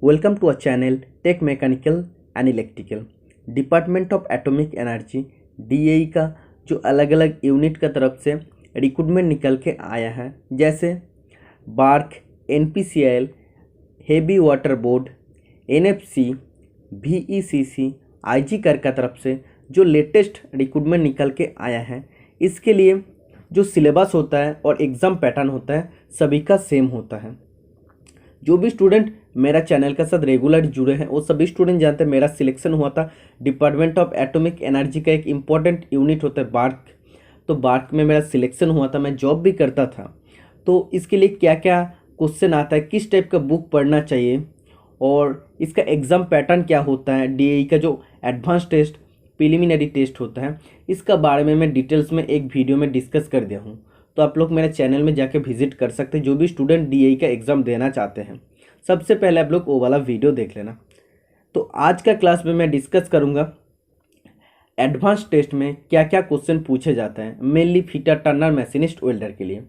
Welcome to our channel Tech Mechanical and Electrical। Department of atomic energy DAE का जो अलग अलग unit का तरफ से रिक्रूटमेंट निकल के आया है, जैसे BARC, NPCL, heavy water board, NFC, VECC, IG कर का तरफ से जो लेटेस्ट रिक्रूटमेंट निकल के आया है, इसके लिए जो सिलेबस होता है और एग्ज़ाम पैटर्न होता है सभी का सेम होता है। जो भी स्टूडेंट मेरा चैनल के साथ रेगुलर जुड़े हैं वो सभी स्टूडेंट जानते हैं मेरा सिलेक्शन हुआ था डिपार्टमेंट ऑफ एटॉमिक एनर्जी का एक इम्पॉर्टेंट यूनिट होता है बार्क। तो बार्क में मेरा सिलेक्शन हुआ था, मैं जॉब भी करता था। तो इसके लिए क्या क्या क्वेश्चन आता है, किस टाइप का बुक पढ़ना चाहिए और इसका एग्ज़ाम पैटर्न क्या होता है, DAE का जो एडवांस टेस्ट, प्रिलिमिनरी टेस्ट होता है, इसका बारे में मैं डिटेल्स में एक वीडियो में डिस्कस कर दिया हूँ। तो आप लोग मेरे चैनल में जाके विजिट कर सकते हैं जो भी स्टूडेंट DAE का एग्ज़ाम देना चाहते हैं। सबसे पहले आप लोग वो वाला वीडियो देख लेना। तो आज का क्लास में मैं डिस्कस करूँगा एडवांस टेस्ट में क्या क्या क्वेश्चन पूछे जाते हैं, mainly fitter, Turner, machinist, welder के लिए।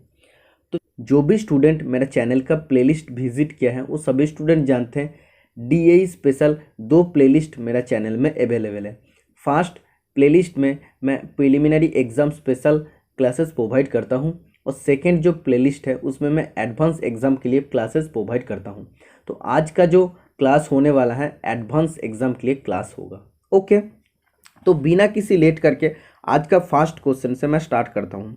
तो जो भी स्टूडेंट मेरा चैनल का प्लेलिस्ट विजिट किया है वो सभी स्टूडेंट जानते हैं DAE स्पेशल 2 प्लेलिस्ट मेरा चैनल में अवेलेबल है। फर्स्ट प्लेलिस्ट में मैं preliminary exam special classes provide करता हूं और सेकंड जो प्लेलिस्ट है उसमें मैं एडवांस एग्ज़ाम के लिए क्लासेस प्रोवाइड करता हूं। तो आज का जो क्लास होने वाला है एडवांस एग्ज़ाम के लिए क्लास होगा। ओके, तो बिना किसी लेट करके आज का फर्स्ट क्वेश्चन से मैं स्टार्ट करता हूं।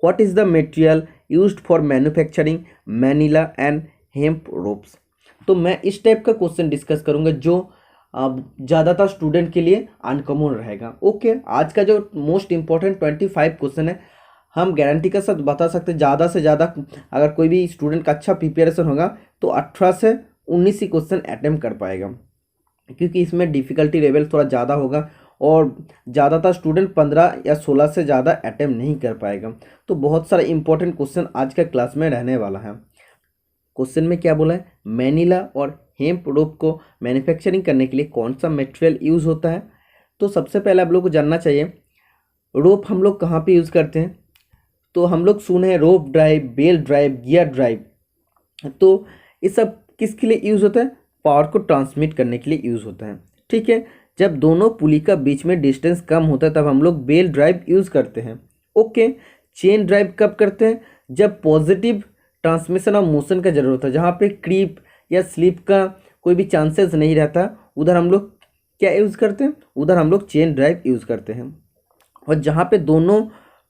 What is the material used for manufacturing मैनिला and hemp ropes. तो मैं इस टाइप का क्वेश्चन डिस्कस करूँगा जो ज़्यादातर स्टूडेंट के लिए अनकॉमन रहेगा। ओके, आज का जो मोस्ट इंपॉर्टेंट 25 क्वेश्चन है, हम गारंटी के साथ बता सकते हैं ज़्यादा से ज़्यादा अगर कोई भी स्टूडेंट का अच्छा प्रिपरेशन होगा तो 18 से 19 ही क्वेश्चन अटैम्प्ट कर पाएगा, क्योंकि इसमें डिफ़िकल्टी लेवल थोड़ा ज़्यादा होगा और ज़्यादातर स्टूडेंट 15 या 16 से ज़्यादा अटैम्प्ट नहीं कर पाएगा। तो बहुत सारा इंपॉर्टेंट क्वेश्चन आज का क्लास में रहने वाला है। क्वेश्चन में क्या बोला है, मैनिला और हेम्प रोप को मैन्युफैक्चरिंग करने के लिए कौन सा मटेरियल यूज़ होता है। तो सबसे पहले आप लोग को जानना चाहिए रोप हम लोग कहाँ पे यूज़ करते हैं। तो हम लोग सुने हैं rope drive, bell drive, gear drive. तो ये सब किसके लिए यूज़ होता है, पावर को ट्रांसमिट करने के लिए यूज़ होता है। ठीक है, जब दोनों पुली का बीच में डिस्टेंस कम होता है तब हम लोग बेल ड्राइव यूज़ करते हैं। ओके, चेन ड्राइव कब करते हैं, जब पॉजिटिव ट्रांसमिशन ऑफ मोशन का जरूरत होता है, जहाँ पे क्रीप या स्लिप का कोई भी चांसेस नहीं रहता, उधर हम लोग क्या यूज़ करते हैं, उधर हम लोग चेन ड्राइव यूज़ करते हैं। और जहाँ पे दोनों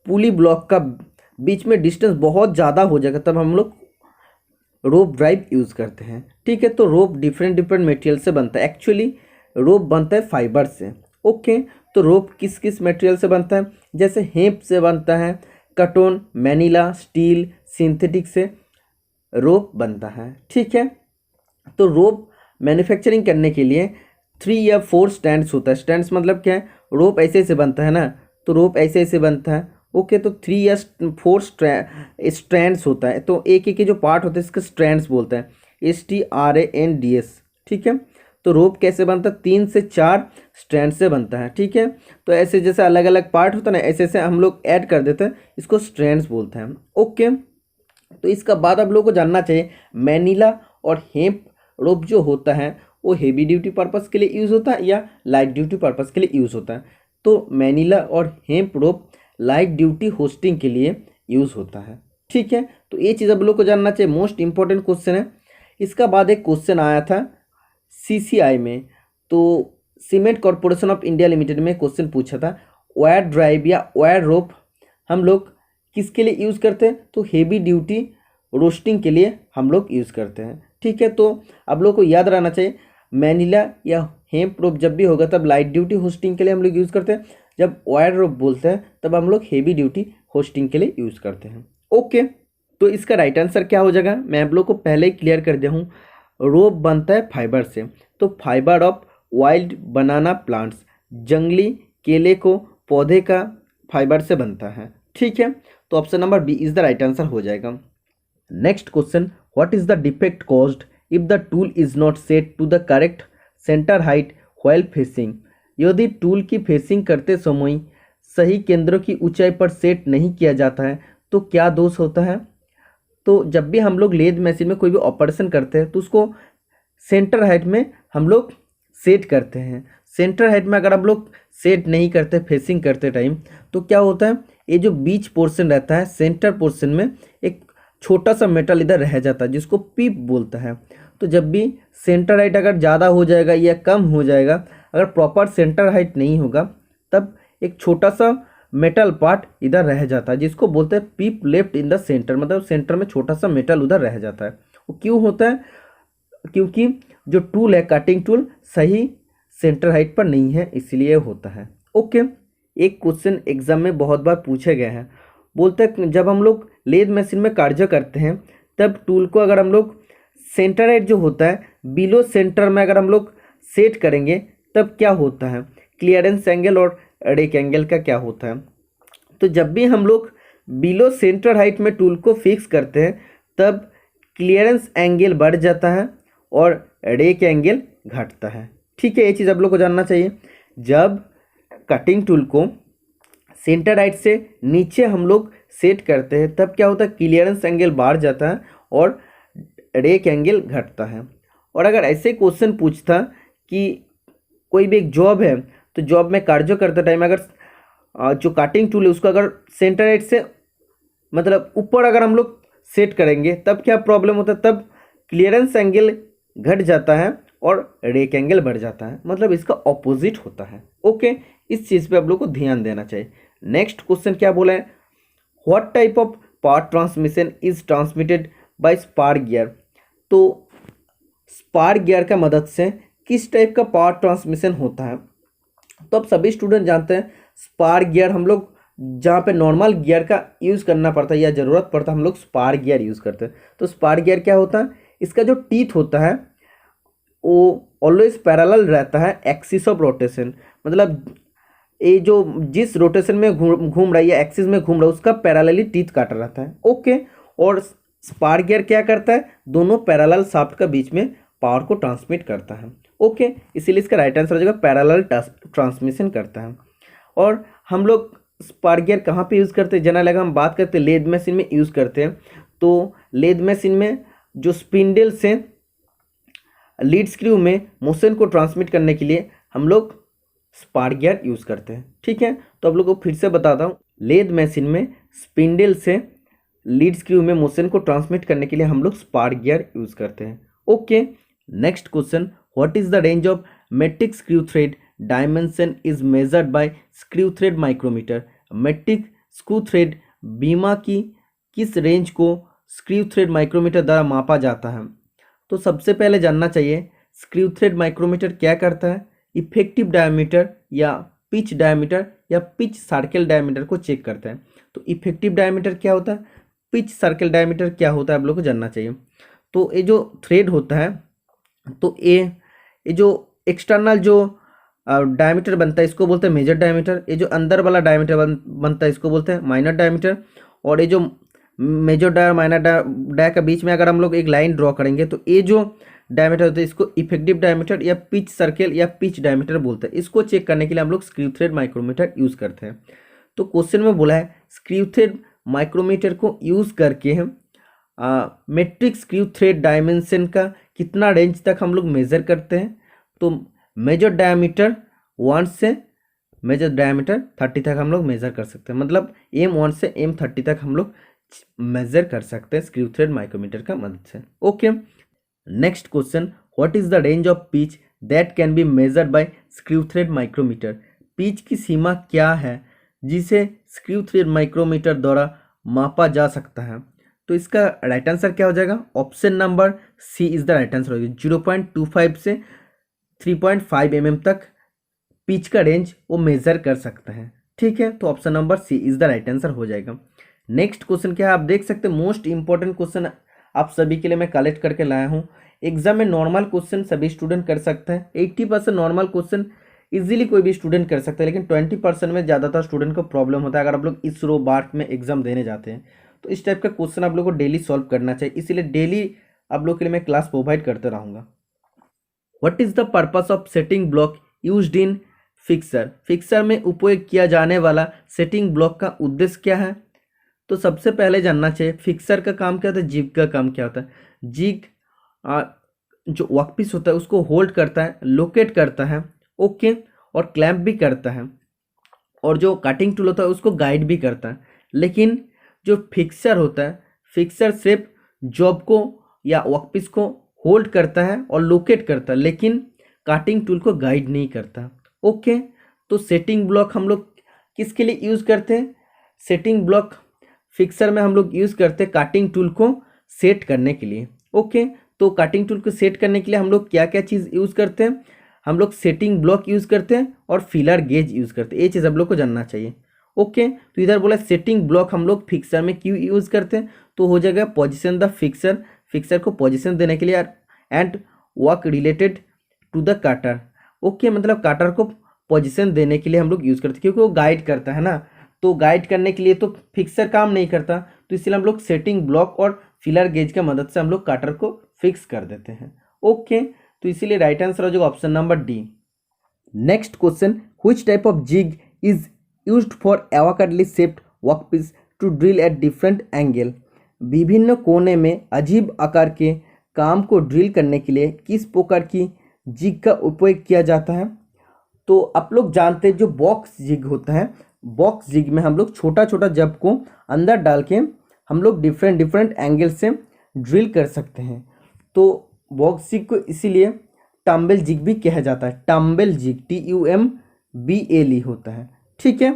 पुली ब्लॉक का बीच में डिस्टेंस बहुत ज़्यादा हो जाएगा तब हम लोग रोप ड्राइव यूज़ करते हैं। ठीक है, तो रोप डिफरेंट मटेरियल से बनता है। एक्चुअली रोप बनता है फाइबर से। ओके, तो रोप किस किस मटेरियल से बनता है, जैसे हेम्प से बनता है, कटोन, मैनिला, स्टील, सिंथेटिक से रोप बनता है। ठीक है, तो रोप मैन्युफैक्चरिंग करने के लिए 3 या 4 स्टैंड्स होता है। स्टैंड्स मतलब क्या है, रोप ऐसे ऐसे बनता है ना, तो रोप ऐसे ऐसे बनता है। ओके, तो 3 या 4 स्ट्रैंड्स होता है। तो एक एक के जो पार्ट होते हैं इसके स्ट्रैंड्स बोलते हैं, STRANDS। ठीक है, तो रोप कैसे बनता है, 3 से 4 स्ट्रैंड से बनता है। ठीक है, तो ऐसे जैसे अलग अलग पार्ट होता है ना, ऐसे ऐसे हम लोग ऐड कर देते हैं, इसको स्ट्रैंड्स बोलते हैं। ओके, तो इसका बाद आप लोगों को जानना चाहिए मैनिला और हेम्प रोप जो होता है वो हेवी ड्यूटी पर्पस के लिए यूज़ होता है या लाइट ड्यूटी पर्पस के लिए यूज़ होता है। तो मैनिला और हेम्प रोप लाइट ड्यूटी होस्टिंग के लिए यूज़ होता है। ठीक है, तो ये चीज़ आप लोग को जानना चाहिए, मोस्ट इंपॉर्टेंट क्वेश्चन है। इसका बाद एक क्वेश्चन आया था CCI में, तो cement corporation of India limited में क्वेश्चन पूछा था वायर ड्राइव या वायर रोप हम लोग किसके लिए यूज़ करते हैं, तो हेवी ड्यूटी रोस्टिंग के लिए हम लोग यूज़ करते हैं। ठीक है, तो आप लोग को याद रहना चाहिए मैनिला या हेम्प रोप जब भी होगा तब लाइट ड्यूटी होस्टिंग के लिए हम लोग यूज़ करते हैं, जब वायर रोप बोलते हैं तब हम लोग हेवी ड्यूटी होस्टिंग के लिए यूज़ करते हैं। ओके, तो इसका राइट आंसर क्या हो जाएगा, मैं आप लोग को पहले ही क्लियर कर दिया हूँ, रोप बनता है फाइबर से। तो fibre of wild banana plants, जंगली केले को पौधे का फाइबर से बनता है। ठीक है, तो option number B is the right answer हो जाएगा। Next question, what is the defect caused if the tool is not set to the correct centre height while facing. यदि टूल की फेसिंग करते समय सही केंद्रों की ऊंचाई पर सेट नहीं किया जाता है तो क्या दोष होता है। तो जब भी हम लोग लेद मशीन में कोई भी ऑपरेशन करते हैं तो उसको सेंटर हाइट में हम लोग सेट करते हैं। सेंटर हाइट में अगर हम लोग सेट नहीं करते फेसिंग करते टाइम, तो क्या होता है, ये जो बीच पोर्शन रहता है सेंटर पोर्शन में एक छोटा सा मेटल इधर रह जाता है जिसको पीप बोलता है। तो जब भी सेंटर हाइट अगर ज़्यादा हो जाएगा या कम हो जाएगा, अगर प्रॉपर सेंटर हाइट नहीं होगा, तब एक छोटा सा मेटल पार्ट इधर रह जाता है जिसको बोलते हैं पीप लेफ्ट इन द सेंटर, मतलब सेंटर में छोटा सा मेटल उधर रह जाता है। वो क्यों होता है, क्योंकि जो टूल है कटिंग टूल सही सेंटर हाइट पर नहीं है, इसलिए होता है। ओके, एक क्वेश्चन एग्जाम में बहुत बार पूछे गए हैं, बोलते हैं जब हम लोग लेद मशीन में कार्य करते हैं तब टूल को अगर हम लोग सेंटर हाइट जो होता है बिलो सेंटर में अगर हम लोग सेट करेंगे तब क्या होता है, क्लियरेंस एंगल और रेक एंगल का क्या होता है। तो जब भी हम लोग बिलो सेंटर हाइट में टूल को फिक्स करते हैं तब क्लियरेंस एंगल बढ़ जाता है और रेक एंगल घटता है। ठीक है, ये चीज़ आप लोग को जानना चाहिए। जब कटिंग टूल को सेंटर हाइट से नीचे हम लोग सेट करते हैं तब क्या होता है, क्लियरेंस एंगल बढ़ जाता है और रेक एंगल घटता है। और अगर ऐसे क्वेश्चन पूछता कि कोई भी एक जॉब है, तो जॉब में कार्य करते टाइम अगर जो कटिंग टूल है उसको अगर सेंटर हाइट से मतलब ऊपर अगर हम लोग सेट करेंगे तब क्या प्रॉब्लम होता है, तब क्लियरेंस एंगल घट जाता है और रेक एंगल बढ़ जाता है, मतलब इसका ऑपोजिट होता है। ओके, इस चीज़ पे आप लोग को ध्यान देना चाहिए। नेक्स्ट क्वेश्चन क्या बोला है, what type of power transmission is transmitted by spark gear. तो स्पार्क गियर का मदद से किस टाइप का पावर ट्रांसमिशन होता है। तो अब सभी स्टूडेंट जानते हैं स्पार्क गियर हम लोग जहाँ पे नॉर्मल गियर का यूज़ करना पड़ता है या ज़रूरत पड़ता है हम लोग स्पार्क गियर यूज़ करते हैं। तो स्पार्क गियर क्या होता है, इसका जो टीथ होता है वो ऑलवेज पैरेलल रहता है एक्सिस ऑफ रोटेशन, मतलब ये जो जिस रोटेशन में घूम रहा है या एक्सिस में घूम रहा है उसका पैरेलली टीथ काटा रहता है। ओके, और स्पार्क गियर क्या करता है, दोनों पैरेलल शाफ्ट का बीच में पावर को ट्रांसमिट करता है। ओके, इसीलिए इसका राइट आंसर हो जाएगा पैरेलल ट्रांसमिशन करता है। और हम लोग स्पार्क गियर कहाँ पे यूज़ करते हैं, जना लगा हम बात करते हैं लेद मशीन में यूज़ करते हैं। तो लेद मशीन में जो स्पिंडल से लीड स्क्रू में मोशन को ट्रांसमिट करने के लिए हम लोग स्पार्क गियर यूज़ करते हैं। ठीक है, तो आप लोग को फिर से बताता हूँ, लेद मशीन में स्पिंडल से लीड स्क्रू में मोशन को ट्रांसमिट करने के लिए हम लोग स्पार्क गियर यूज़ करते हैं। Okay, next question, what is the range of metric screw thread dimension is measured by screw thread micrometer. Metric screw thread बीमा की किस रेंज को स्क्रू थ्रेड माइक्रोमीटर द्वारा मापा जाता है। तो सबसे पहले जानना चाहिए स्क्रू थ्रेड माइक्रोमीटर क्या करता है, इफेक्टिव डायमीटर या पिच डायमीटर या पिच सर्कल डायमीटर को चेक करता है। तो इफेक्टिव डायमीटर क्या होता है, पिच सर्कल डायमीटर क्या होता है, आप लोग को जानना चाहिए। तो ये जो थ्रेड होता है, तो ये जो एक्सटर्नल जो डायमीटर बनता है इसको बोलते हैं मेजर डायमीटर, ये जो अंदर वाला डायमीटर बनता है इसको बोलते हैं माइनर डायमीटर। और ये जो मेजर डाय और माइनर डाय का बीच में अगर हम लोग एक लाइन ड्रॉ करेंगे तो ये जो डायमीटर होता है इसको इफेक्टिव डायमीटर या पिच सर्कल या पिच डायमीटर बोलते हैं। इसको चेक करने के लिए हम लोग स्क्रू थ्रेड माइक्रोमीटर यूज़ करते हैं। तो क्वेश्चन में बोला है स्क्रू थ्रेड माइक्रोमीटर को यूज़ करके हम मेट्रिक स्क्रू थ्रेड डायमेंशन का कितना रेंज तक हम लोग मेज़र करते हैं। तो मेजर डायमीटर 1 से मेजर डायमीटर 30 तक हम लोग मेज़र कर सकते हैं, मतलब M1 से M30 तक हम लोग मेज़र कर सकते हैं स्क्रू थ्रेड माइक्रोमीटर का मदद से। Okay, next question, what is the range of pitch that can be measured by screw thread micrometer. Pitch की सीमा क्या है जिसे स्क्रू थ्रेड माइक्रोमीटर द्वारा मापा जा सकता है। तो इसका राइट आंसर क्या हो जाएगा, option number C is the right answer हो जाएगा। 0.25 से 3.5 mm तक पिच का रेंज वो मेजर कर सकता है। ठीक है, तो option number C is the right answer हो जाएगा। नेक्स्ट क्वेश्चन क्या है, आप देख सकते हैं मोस्ट इंपॉर्टेंट क्वेश्चन आप सभी के लिए मैं कलेक्ट करके लाया हूँ। एग्जाम में नॉर्मल क्वेश्चन सभी स्टूडेंट कर सकते हैं, 80% नॉर्मल क्वेश्चन इजीली कोई भी स्टूडेंट कर सकता है, लेकिन 20% में ज़्यादातर स्टूडेंट को प्रॉब्लम होता है अगर आप लोग इसरो बार्क में एग्जाम देने जाते हैं। तो इस टाइप का क्वेश्चन आप लोग को डेली सॉल्व करना चाहिए, इसीलिए डेली आप लोग के लिए मैं क्लास प्रोवाइड करते रहूँगा। What is the purpose of setting block used in fixer. Fixer में उपयोग किया जाने वाला सेटिंग ब्लॉक का उद्देश्य क्या है। तो सबसे पहले जानना चाहिए फिक्सर का काम क्या होता है, जिग का काम क्या होता है। जिग जो वर्कपीस होता है उसको होल्ड करता है, लोकेट करता है, ओके, और क्लैंप भी करता है, और जो कटिंग टूल होता है उसको गाइड भी करता है। लेकिन जो फिक्सर होता है, फिक्सर सिर्फ जॉब को या वर्कपीस को होल्ड करता है और लोकेट करता है, लेकिन कटिंग टूल को गाइड नहीं करता, ओके। तो सेटिंग ब्लॉक हम लोग किसके लिए यूज़ करते हैं? सेटिंग ब्लॉक फिक्सर में हम लोग यूज़ करते हैं कटिंग टूल को सेट करने के लिए, ओके। तो कटिंग टूल को सेट करने के लिए हम लोग क्या क्या चीज़ यूज़ करते हैं? हम लोग सेटिंग ब्लॉक यूज़ करते हैं और फिलर गेज यूज़ करते हैं। ये चीज़ आप लोग को जानना चाहिए, ओके। तो इधर बोला सेटिंग ब्लॉक हम लोग फिक्सर में क्यों यूज़ करते हैं, तो हो जाएगा पोजिशन द फिक्सर, फिक्सर को पोजिशन देने के लिए, and work related to the cutter, okay, मतलब काटर को पोजिशन देने के लिए हम लोग यूज़ करते हैं, क्योंकि वो गाइड करता है ना। तो गाइड करने के लिए तो फिक्सर काम नहीं करता, तो इसलिए हम लोग सेटिंग ब्लॉक और फिलर गेज की मदद से हम लोग काटर को फिक्स कर देते हैं, ओके। तो इसीलिए राइट आंसर हो जाएगा option number D. Next question, which type of jig is used for awkwardly shaped workpiece to drill at different angle? विभिन्न कोने में अजीब आकार के काम को ड्रिल करने के लिए किस प्रकार की जिग का उपयोग किया जाता है? तो आप लोग जानते हैं जो बॉक्स जिग होता है, बॉक्स जिग में हम लोग छोटा छोटा जब को अंदर डाल के हम लोग डिफरेंट डिफरेंट एंगल से ड्रिल कर सकते हैं। तो बॉक्स जिग को इसीलिए टम्बल जिग भी कहा जाता है, टम्बल जिग, TUMBLE होता है, ठीक है।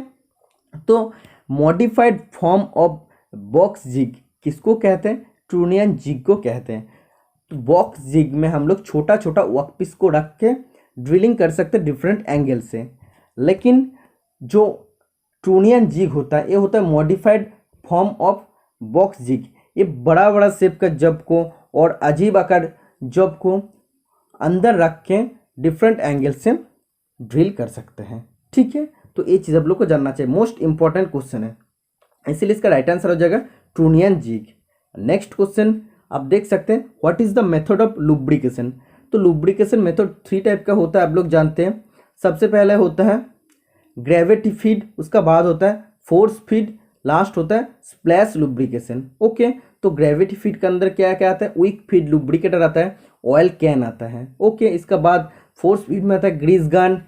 तो modified form of box jig किसको कहते हैं? ट्रूनियन जिग को कहते हैं। तो बॉक्स जिग में हम लोग छोटा छोटा वर्कपीस को रख के ड्रिलिंग कर सकते हैं डिफरेंट एंगल से। लेकिन जो ट्रूनियन जिग होता है ये होता है modified form of box jig. ये बड़ा बड़ा शेप का जब को और अजीब आकार जब को अंदर रख के डिफरेंट एंगल से ड्रिल कर सकते हैं, ठीक है। तो ये चीज़ आप लोग को जानना चाहिए, मोस्ट इंपॉर्टेंट क्वेश्चन है, इसीलिए इसका राइट आंसर हो जाएगा ट्रूनियन जिग। नेक्स्ट क्वेश्चन आप देख सकते हैं, what is the method of lubrication? तो लुब्रिकेशन मेथड 3 टाइप का होता है, आप लोग जानते हैं। सबसे पहले होता है ग्रेविटी फीड, उसका बाद होता है फोर्स फीड, लास्ट होता है स्प्लैश लुब्रिकेशन, ओके। तो ग्रेविटी फीड के अंदर क्या क्या आता है? विक फीड लुब्रिकेटर आता है, ऑयल कैन आता है, ओके। इसका बाद फोर्स फीड में आता है ग्रीस गन,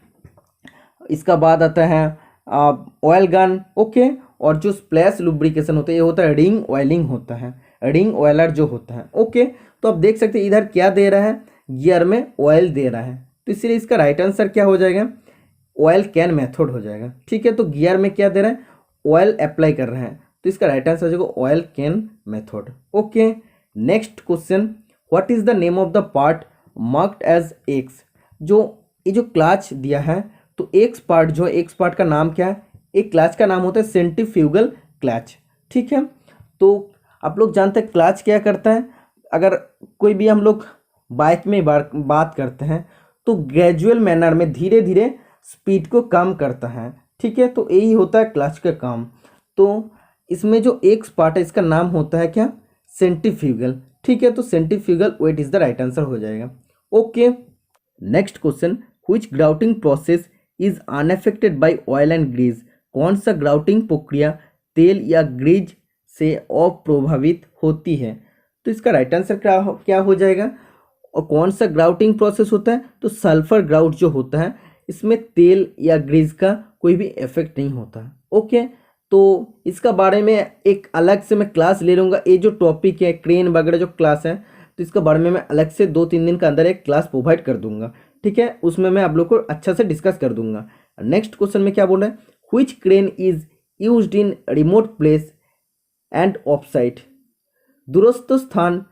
इसका बाद आता है ऑयल गन, ओके। और जो स्प्लैश लुब्रिकेशन होता है ये होता है रिंग ऑयलिंग होता है, रिंग ऑयलर जो होता है, ओके। तो आप देख सकते हैं इधर क्या दे रहा है, गियर में ऑयल दे रहा है, तो इसलिए इसका राइट आंसर क्या हो जाएगा? ऑयल कैन मेथड हो जाएगा, ठीक है। तो गियर में क्या दे रहा है? ऑयल अप्लाई कर रहे हैं, तो इसका राइट आंसर हो जाएगा oil can method, okay. Next question, what is the name of the part marked as X? जो ये जो क्लच दिया है, तो एक्स पार्ट जो है, एक्स पार्ट का नाम क्या है? एक क्लच का नाम होता है सेंट्रीफ्यूगल क्लच, ठीक है। तो आप लोग जानते हैं क्लच क्या करता है? अगर कोई भी हम लोग बाइक में बात करते हैं तो ग्रेजुअल मैनर में धीरे धीरे स्पीड को कम करता है, ठीक है। तो यही होता है क्लच का काम। तो इसमें जो एक्स पार्ट है इसका नाम होता है क्या? सेंट्रीफ्यूगल, ठीक है। तो centrifugal weight is the right answer हो जाएगा, okay. Next question, which grouting process is unaffected by oil and grease? कौन सा ग्राउटिंग प्रक्रिया तेल या ग्रीज से अप्रभावित होती है? तो इसका राइट आंसर क्या हो जाएगा? और कौन सा ग्राउटिंग प्रोसेस होता है? तो सल्फर ग्राउट जो होता है इसमें तेल या ग्रीज का कोई भी इफेक्ट नहीं होता, ओके। तो इसका बारे में एक अलग से मैं क्लास ले लूँगा। ये जो टॉपिक है क्रेन वगैरह जो क्लास है, तो इसके बारे में मैं अलग से 2-3 दिन के अंदर एक क्लास प्रोवाइड कर दूंगा, ठीक है। उसमें मैं आप लोग को अच्छा से डिस्कस कर दूंगा। नेक्स्ट क्वेश्चन में क्या बोला है? Which crane is used in remote place and offsite? दूरस्थ स्थान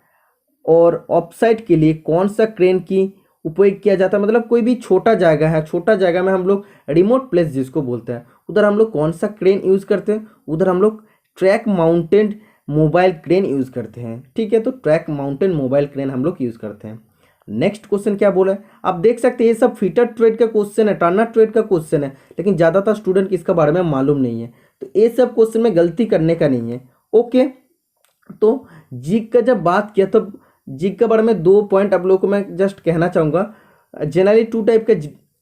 और ऑफसाइट के लिए कौन सा क्रेन की उपयोग किया जाता है? मतलब कोई भी छोटा जगह है, छोटा जगह में हम लोग रिमोट प्लेस जिसको बोलते हैं, उधर हम लोग कौन सा क्रेन यूज़ करते हैं? उधर हम लोग track mounted mobile crane use करते हैं, ठीक है। तो ट्रैक माउंटेन मोबाइल क्रेन हम लोग यूज़ करते हैं। नेक्स्ट क्वेश्चन क्या बोला है? आप देख सकते हैं ये सब फीटर ट्रेड का क्वेश्चन है, टर्नर ट्रेड का क्वेश्चन है, लेकिन ज़्यादातर स्टूडेंट इसका बारे में मालूम नहीं है। तो ये सब क्वेश्चन में गलती करने का नहीं है, ओके। तो जिग का जब बात किया तो जिग के बारे में 2 पॉइंट आप लोगों को मैं जस्ट कहना चाहूँगा। जनरली 2 टाइप का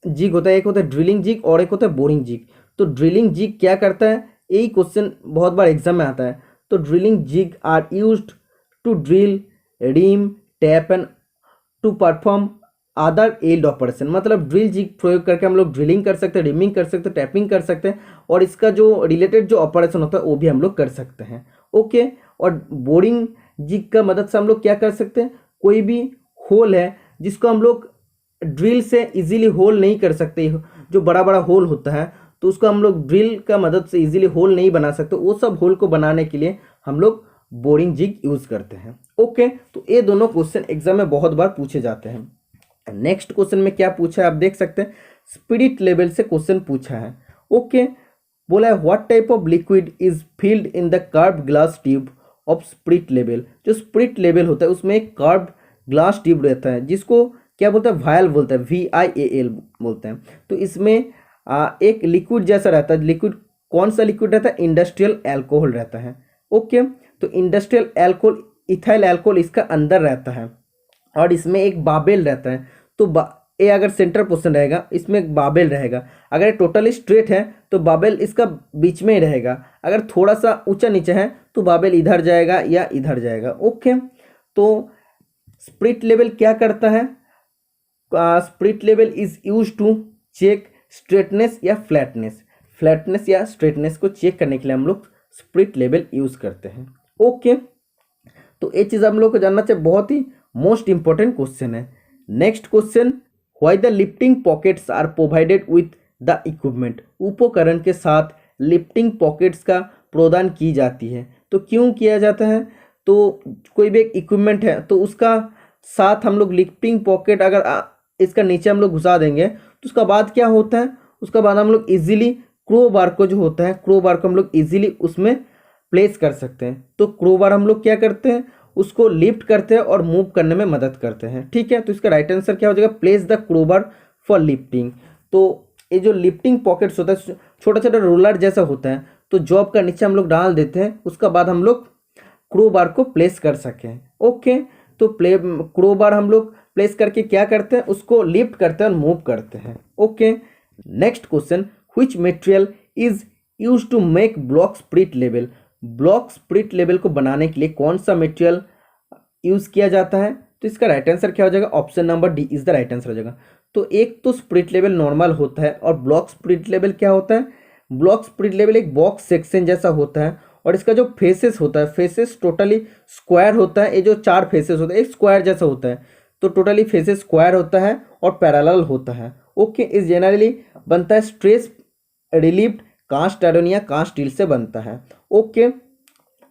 जिग होता है, एक होता है ड्रिलिंग जिग और एक होता है बोरिंग जिग। तो ड्रिलिंग जिग क्या करता है? यही क्वेश्चन बहुत बार एग्जाम में आता है। तो drilling jig are used to drill ream tap and to perform other allied operation, मतलब ड्रिल जिग प्रयोग करके हम लोग ड्रिलिंग कर सकते हैं, रिमिंग कर सकते हैं, टैपिंग कर सकते हैं, और इसका जो रिलेटेड जो ऑपरेशन होता है वो भी हम लोग कर सकते हैं। ओके, और बोरिंग जिग का मदद से हम लोग क्या कर सकते हैं, कोई भी होल है जिसको हम लोग ड्रिल से इजीली होल नहीं कर सकते, जो बड़ा बड़ा होल होता है तो उसको हम लोग ड्रिल का मदद से इजीली होल नहीं बना सकते, वो सब होल को बनाने के लिए हम लोग बोरिंग जिग यूज करते हैं। ओके, तो ये दोनों क्वेश्चन एग्जाम में बहुत बार पूछे जाते हैं। नेक्स्ट क्वेश्चन में क्या पूछा है आप देख सकते हैं, स्पिरिट लेवल से क्वेश्चन पूछा है। ओके, बोला है what type of liquid is filled in the curved glass tube of spirit level. जो स्पिरिट लेवल होता है उसमें एक कर्व्ड ग्लास ट्यूब रहता है जिसको क्या बोलते हैं, वायल बोलते हैं, VIAL बोलते हैं। तो इसमें एक लिक्विड जैसा रहता है, लिक्विड कौन सा लिक्विड रहता है, इंडस्ट्रियल एल्कोहल रहता है। ओके, तो इंडस्ट्रियल एल्कोहल, इथाइल एल्कोहल इसका अंदर रहता है और इसमें एक बाबेल रहता है। तो ये अगर सेंटर पोर्शन रहेगा इसमें एक बाबेल रहेगा, अगर टोटली स्ट्रेट है तो बाबेल इसका बीच में ही रहेगा, अगर थोड़ा सा ऊंचा नीचे है तो बाबेल इधर जाएगा या इधर जाएगा। ओके, तो स्पिरिट लेवल क्या करता है, spirit level is use to check straightness या फ्लैटनेस या स्ट्रेटनेस को चेक करने के लिए हम लोग स्पिरिट लेवल यूज करते हैं। ओके, तो ये चीज़ हम लोग को जानना चाहिए, बहुत ही मोस्ट इंपॉर्टेंट क्वेश्चन है। Next question, why the lifting pockets are provided with the equipment. उपकरण के साथ लिफ्टिंग पॉकेट्स का प्रदान की जाती है, तो क्यों किया जाता है, तो कोई भी एक इक्विपमेंट है तो उसका साथ हम लोग लिफ्टिंग पॉकेट अगर इसका नीचे हम लोग घुसा देंगे तो उसका बाद क्या होता है, उसका बाद हम लोग इजीली क्रो बार को जो होता है, क्रो बार को हम लोग इजीली उसमें प्लेस कर सकते हैं। तो क्रो बार हम लोग क्या करते हैं, उसको लिफ्ट करते हैं और मूव करने में मदद करते हैं। ठीक है, तो इसका राइट आंसर क्या हो जाएगा, place the crow bar for lifting. तो ये जो लिफ्टिंग पॉकेट्स होता है छोटा छोटा रोलर जैसा होता है, तो जॉब का नीचे हम लोग डाल देते हैं, उसका बाद हम लोग क्रो बार को प्लेस कर सकें। ओके, तो क्रो बार हम लोग प्लेस करके क्या करते हैं, उसको लिफ्ट करते हैं और मूव करते हैं। Okay, next question, which material is use to make block spirit level. Block spirit level को बनाने के लिए कौन सा मटेरियल यूज किया जाता है, तो इसका राइट आंसर क्या हो जाएगा, option number D is the right answer हो जाएगा। तो एक तो स्पिरिट लेवल नॉर्मल होता है और ब्लॉक स्पिरिट लेवल क्या होता है, ब्लॉक स्पिरिट लेवल एक बॉक्स सेक्शन जैसा होता है और इसका जो फेसेस होता है, फेसेस टोटली स्क्वायर होता है, ये जो 4 फेसेस होता है एक स्क्वायर जैसा होता है, तो टोटली फेसेस स्क्वायर होता है और पैरेलल होता है। ओके, इस जनरली बनता है स्ट्रेस रिलीव्ड कास्ट आयरन या कास्ट स्टील से बनता है। ओके,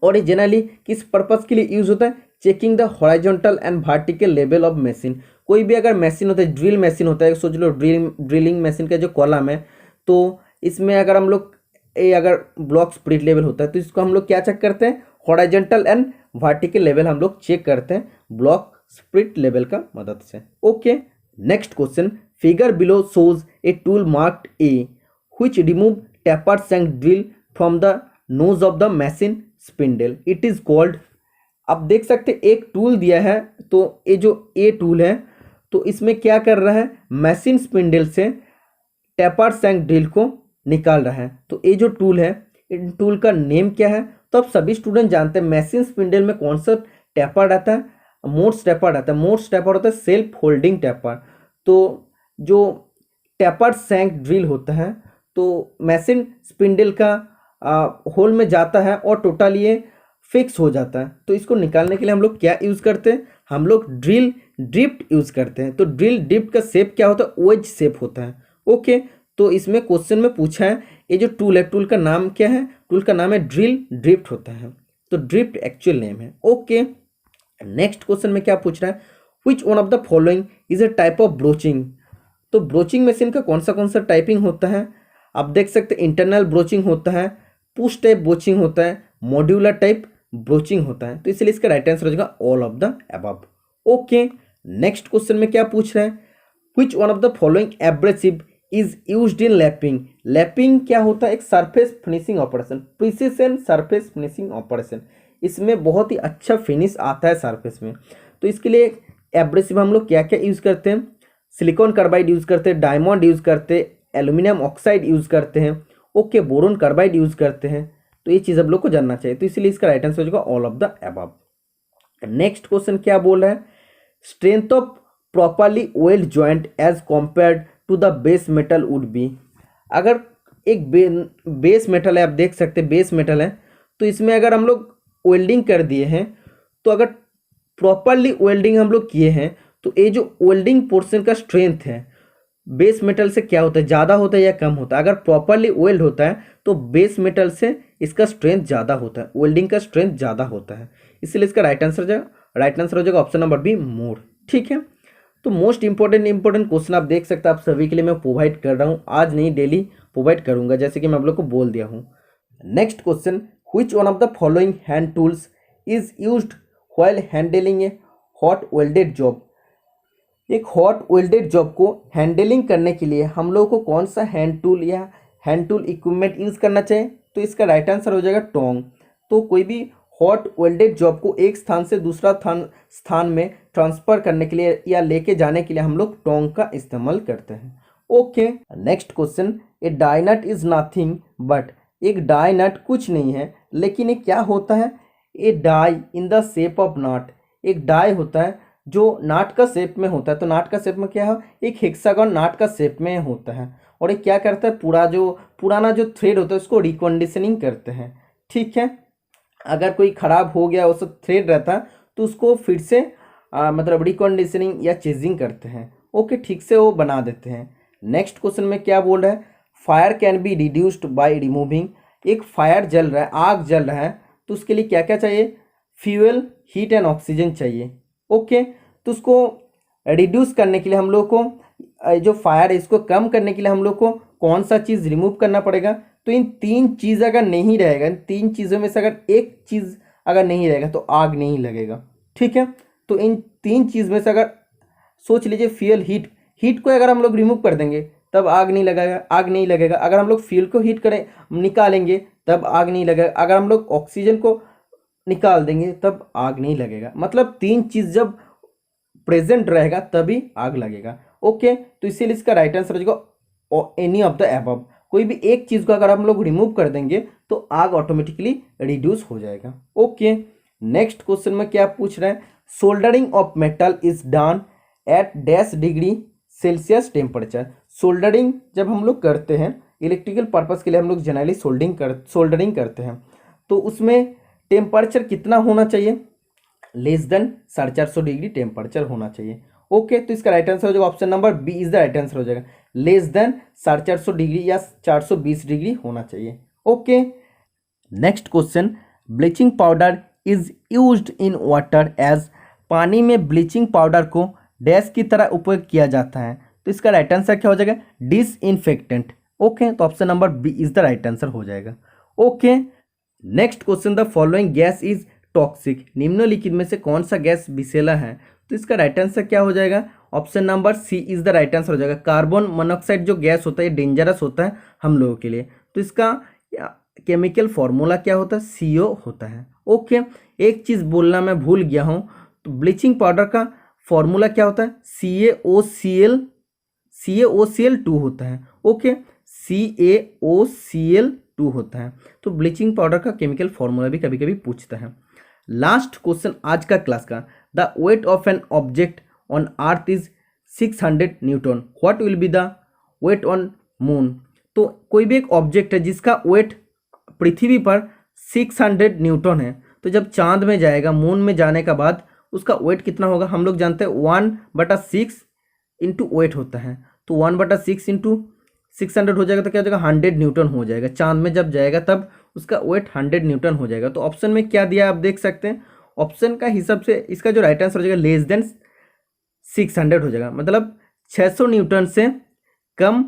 और ये जनरली किस पर्पस के लिए यूज होता है, checking the horizontal and vertical level of machine. कोई भी अगर मशीन होता है, ड्रिल मशीन होता है, सोच लो ड्रिलिंग मशीन का जो कॉलम है, तो इसमें अगर हम लोग ये अगर ब्लॉक स्पिरिट लेवल होता है तो इसको हम लोग क्या चेक करते हैं, हॉरिजॉन्टल एंड वर्टिकल लेवल हम लोग चेक करते हैं ब्लॉक स्पिरिट लेवल का मदद से। Okay, next question, figure below shows a tool marked A which remove tapers and drill from the nose of the machine spindle, it is called. आप देख सकते हैं एक टूल दिया है, तो ये जो ए टूल है तो इसमें क्या कर रहा है, मशीन स्पिंडल से टैपर्स एंड ड्रिल को निकाल रहा है। तो ये जो टूल है, इन टूल का नेम क्या है, तो आप सभी स्टूडेंट जानते हैं मशीन स्पिंडल में कौन सा टैपर रहता है, मोर्स टैपर रहता है। मोर्स टैपर होता है सेल्फ होल्डिंग टैपर। तो जो टैपर सैंक ड्रिल होता है तो मशीन स्पिंडल का होल में जाता है और टोटल ये फिक्स हो जाता है। तो इसको निकालने के लिए हम लोग क्या यूज़ करते हैं, हम लोग ड्रिल ड्रिफ्ट यूज़ करते हैं। तो ड्रिल ड्रिफ्ट का शेप क्या होता है, वेज शेप होता है। ओके, तो इसमें क्वेश्चन में पूछा है ये जो टूल है, टूल का नाम क्या है, टूल का नाम है ड्रिल ड्रिफ्ट होता है। तो ड्रिफ्ट एक्चुअल नेम है। ओके, नेक्स्ट क्वेश्चन में क्या पूछ रहा है, which one of the following is a type of broaching. तो ब्रोचिंग मशीन का कौन सा टाइपिंग होता है, आप देख सकते हैं इंटरनल ब्रोचिंग होता है, पुश टाइप ब्रोचिंग होता है, मॉड्यूलर टाइप ब्रोचिंग होता है। तो इसलिए इसका राइट आंसर हो जाएगा all of the above. Okay, next question में क्या पूछ रहा है, which one of the following abrasive is used in lapping. Lapping क्या होता है, एक surface finishing operation, precision surface finishing operation. इसमें बहुत ही अच्छा फिनिश आता है सरफेस में। तो इसके लिए एब्रेसिव हम लोग क्या क्या यूज़ करते हैं, सिलिकॉन कार्बाइड यूज़ करते हैं, डायमंड यूज़ करते हैं, एल्यूमिनियम ऑक्साइड यूज़ करते हैं, ओके, बोरोन कार्बाइड यूज़ करते हैं। तो ये चीज़ आप लोग को जानना चाहिए। तो इसलिए इसका राइट आंसर हो जाएगा all of the above. Next question क्या बोल रहा है, strength of properly weld joint as compared to the base metal would be. अगर एक बेस मेटल है, आप देख सकते हैं बेस मेटल है, तो इसमें अगर हम लोग वेल्डिंग कर दिए हैं, तो अगर प्रॉपरली वेल्डिंग हम लोग किए हैं तो ये जो वेल्डिंग पोर्शन का स्ट्रेंथ है बेस मेटल से क्या होता है, ज़्यादा होता है या कम होता है। अगर प्रॉपरली वेल्ड होता है तो बेस मेटल से इसका स्ट्रेंथ ज़्यादा होता है, वेल्डिंग का स्ट्रेंथ ज़्यादा होता है, इसलिए इसका राइट आंसर हो जाएगा ऑप्शन नंबर बी, मोर। ठीक है, तो मोस्ट इंपॉर्टेंट क्वेश्चन आप देख सकते हैं, आप सभी के लिए मैं प्रोवाइड कर रहा हूँ, आज नहीं डेली प्रोवाइड करूँगा, जैसे कि मैं आप लोग को बोल दिया हूँ। Next question, which one of the following hand tools is used while handling A hot welded job. एक हॉट वेल्डेड जॉब को हैंडलिंग करने के लिए हम लोग को कौन सा हैंड टूल या हैंड टूल इक्विपमेंट यूज़ करना चाहिए, तो इसका राइट आंसर हो जाएगा टोंग। तो कोई भी हॉट वेल्डेड जॉब को एक स्थान से दूसरा स्थान में ट्रांसफ़र करने के लिए या लेके जाने के लिए हम लोग टोंग का इस्तेमाल करते हैं। Okay, next question, a die nut is nothing but, एक डाई नट कुछ नहीं है लेकिन ये क्या होता है, a die in the shape of nut, एक डाई होता है जो नाट का शेप में होता है। तो नाट का शेप में क्या है, एक हेक्सागन नाट का शेप में होता है, और ये क्या करता है, पुराना जो थ्रेड होता है उसको रिकंडीशनिंग करते हैं। ठीक है, अगर कोई ख़राब हो गया वो सब थ्रेड रहता है तो उसको फिर से मतलब रिकंडीशनिंग या चेजिंग करते हैं। ओके, ठीक से वो बना देते हैं। नेक्स्ट क्वेश्चन में क्या बोल रहा है, fire can be reduced by removing. एक फायर जल रहा है, आग जल रहा है, तो उसके लिए क्या क्या चाहिए, फ्यूल, हीट एंड ऑक्सीजन चाहिए। ओके, तो उसको रिड्यूस करने के लिए हम लोग को जो फायर है इसको कम करने के लिए हम लोग को कौन सा चीज़ रिमूव करना पड़ेगा, तो इन तीन चीज़ अगर नहीं रहेगा, इन तीन चीज़ों में से अगर एक चीज़ अगर नहीं रहेगा तो आग नहीं लगेगा। ठीक है, तो इन तीन चीज़ में से अगर सोच लीजिए फ्यूल, हीट को अगर हम लोग रिमूव कर देंगे तब आग नहीं लगेगा। अगर हम लोग फ्यूल को हीट करें निकालेंगे तब आग नहीं लगेगा। अगर हम लोग ऑक्सीजन को निकाल देंगे तब आग नहीं लगेगा। मतलब तीन चीज़ जब प्रेजेंट रहेगा तभी आग लगेगा। ओके, तो इसीलिए इसका राइट आंसर हो जाएगा एनी ऑफ द अबव। कोई भी एक चीज़ को अगर हम लोग रिमूव कर देंगे तो आग ऑटोमेटिकली रिड्यूस हो जाएगा। ओके, नेक्स्ट क्वेश्चन में क्या पूछ रहे हैं, soldering of metal is done at dash degree Celsius temperature. Soldering जब हम लोग करते हैं इलेक्ट्रिकल पर्पज़ के लिए हम लोग जनरली सोल्डरिंग करते हैं, तो उसमें टेम्परेचर कितना होना चाहिए, लेस देन 450 डिग्री टेम्परेचर होना चाहिए। ओके, तो इसका राइट आंसर हो जाएगा option number B is the right answer हो जाएगा, लेस देन 450 डिग्री या 420 डिग्री होना चाहिए। Okay, next question, bleaching powder is used in water as. पानी में ब्लीचिंग पाउडर को डैश की तरह उपयोग किया जाता है, तो इसका राइट आंसर क्या हो जाएगा, डिसइंफेक्टेंट। ओके, तो option number B is the right answer हो जाएगा। Okay, next question, the following gas is toxic. निम्नलिखित में से कौन सा गैस विषैला है, तो इसका राइट आंसर क्या हो जाएगा, option number C is the right answer हो जाएगा। कार्बन मोनोऑक्साइड जो गैस होता है ये डेंजरस होता है हम लोगों के लिए, तो इसका केमिकल फॉर्मूला क्या होता है, CO होता है। ओके, एक चीज़ बोलना मैं भूल गया हूँ, तो ब्लीचिंग पाउडर का फॉर्मूला क्या होता है, CaOCl2 होता है। ओके, CaOCl2 होता है। तो ब्लीचिंग पाउडर का केमिकल फॉर्मूला भी कभी कभी पूछता है। लास्ट क्वेश्चन आज का क्लास का, the weight of an object on earth is 600 newton, what will be the weight on moon. तो कोई भी एक ऑब्जेक्ट है जिसका वेट पृथ्वी पर 600 न्यूटन है, तो जब चांद में जाएगा, मून में जाने का बाद उसका वेट कितना होगा, हम लोग जानते हैं 1/6 इंटू वेट होता है, तो 1/6 इंटू 600 हो जाएगा, तो क्या हो जाएगा 100 न्यूटन हो जाएगा। चांद में जब जाएगा तब उसका वेट 100 न्यूटन हो जाएगा। तो ऑप्शन में क्या दिया आप देख सकते हैं, ऑप्शन का हिसाब से इसका जो राइट आंसर हो जाएगा लेस देन 600 हो जाएगा, मतलब 600 न्यूटन से कम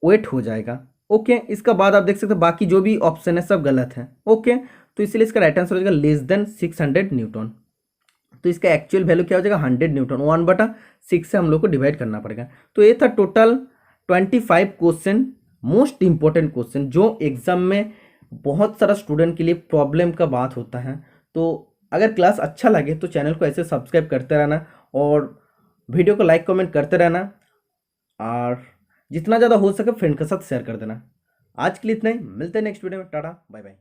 वेट हो जाएगा। ओके, इसका बाद आप देख सकते हैं बाकी जो भी ऑप्शन है सब गलत है। ओके, तो इसलिए इसका राइट आंसर हो जाएगा लेस देन 600 न्यूटन। तो इसका एक्चुअल वैल्यू क्या हो जाएगा 100 न्यूटन, 1/6 से हम लोग को डिवाइड करना पड़ेगा। तो ये था total 25 question, most important question जो एग्जाम में बहुत सारा स्टूडेंट के लिए प्रॉब्लम का बात होता है। तो अगर क्लास अच्छा लगे तो चैनल को ऐसे सब्सक्राइब करते रहना और वीडियो को लाइक कमेंट करते रहना, और जितना ज़्यादा हो सके फ्रेंड के साथ शेयर कर देना। आज के लिए इतना ही, मिलते हैं नेक्स्ट वीडियो में, टाटा बाय बाय।